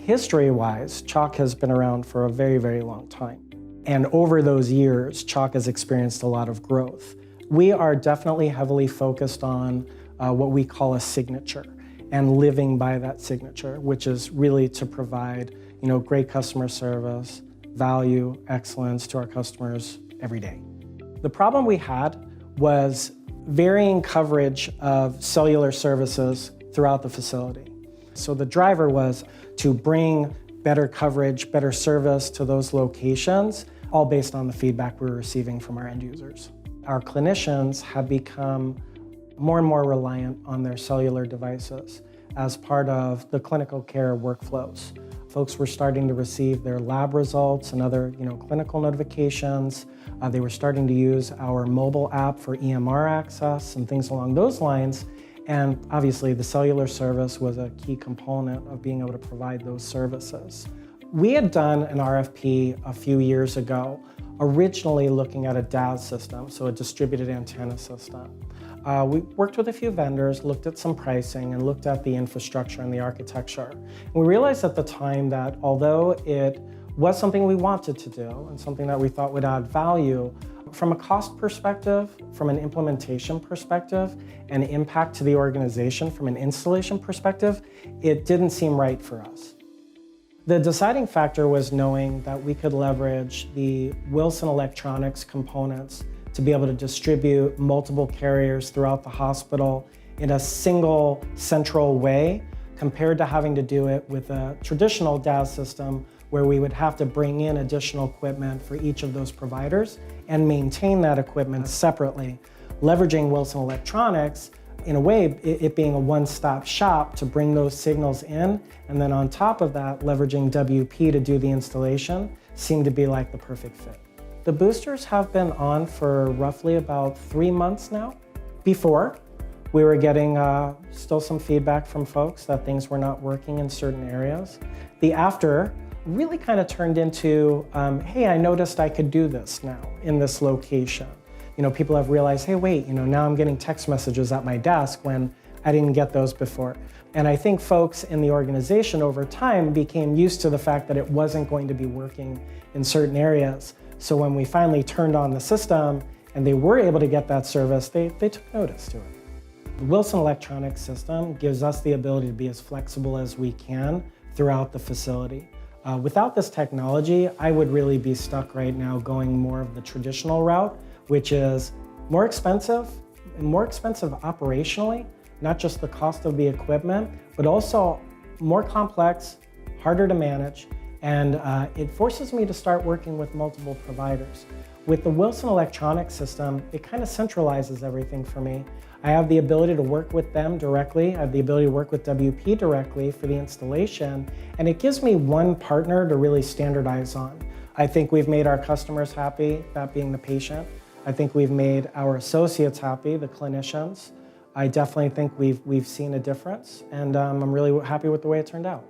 History-wise, CHOC has been around for a very, very long time. And over those years, CHOC has experienced a lot of growth. We are definitely heavily focused on what we call a signature and living by that signature, which is really to provide great customer service, value, excellence to our customers every day. The problem we had was varying coverage of cellular services throughout the facility. So the driver was to bring better coverage, better service to those locations, all based on the feedback we were receiving from our end users. Our clinicians have become more and more reliant on their cellular devices as part of the clinical care workflows. Folks were starting to receive their lab results and other clinical notifications. They were starting to use our mobile app for EMR access and things along those lines. And obviously the cellular service was a key component of being able to provide those services. We had done an RFP a few years ago, originally looking at a DAS system, so a distributed antenna system. We worked with a few vendors, looked at some pricing, and looked at the infrastructure and the architecture. And we realized at the time that although it was something we wanted to do and something that we thought would add value, from a cost perspective, from an implementation perspective, and impact to the organization from an installation perspective, it didn't seem right for us. The deciding factor was knowing that we could leverage the Wilson Electronics components to be able to distribute multiple carriers throughout the hospital in a single central way, compared to having to do it with a traditional DAS system where we would have to bring in additional equipment for each of those providers and maintain that equipment separately. Leveraging Wilson Electronics, in a way, it being a one-stop shop to bring those signals in, and then on top of that, leveraging WP to do the installation, seemed to be like the perfect fit. The boosters have been on for roughly about 3 months now. Before, we were getting still some feedback from folks that things were not working in certain areas. The after really kind of turned into, hey, I noticed I could do this now in this location. People have realized, hey, wait, now I'm getting text messages at my desk when I didn't get those before. And I think folks in the organization over time became used to the fact that it wasn't going to be working in certain areas. So when we finally turned on the system and they were able to get that service, they took notice to it. The Wilson Electronics system gives us the ability to be as flexible as we can throughout the facility. Without this technology, I would really be stuck right now going more of the traditional route, which is more expensive operationally, not just the cost of the equipment, but also more complex, harder to manage, and it forces me to start working with multiple providers. With the Wilson Electronics system, it kind of centralizes everything for me. I have the ability to work with them directly. I have the ability to work with WP directly for the installation, and it gives me one partner to really standardize on. I think we've made our customers happy, that being the patient. I think we've made our associates happy, the clinicians. I definitely think we've seen a difference, and I'm really happy with the way it turned out.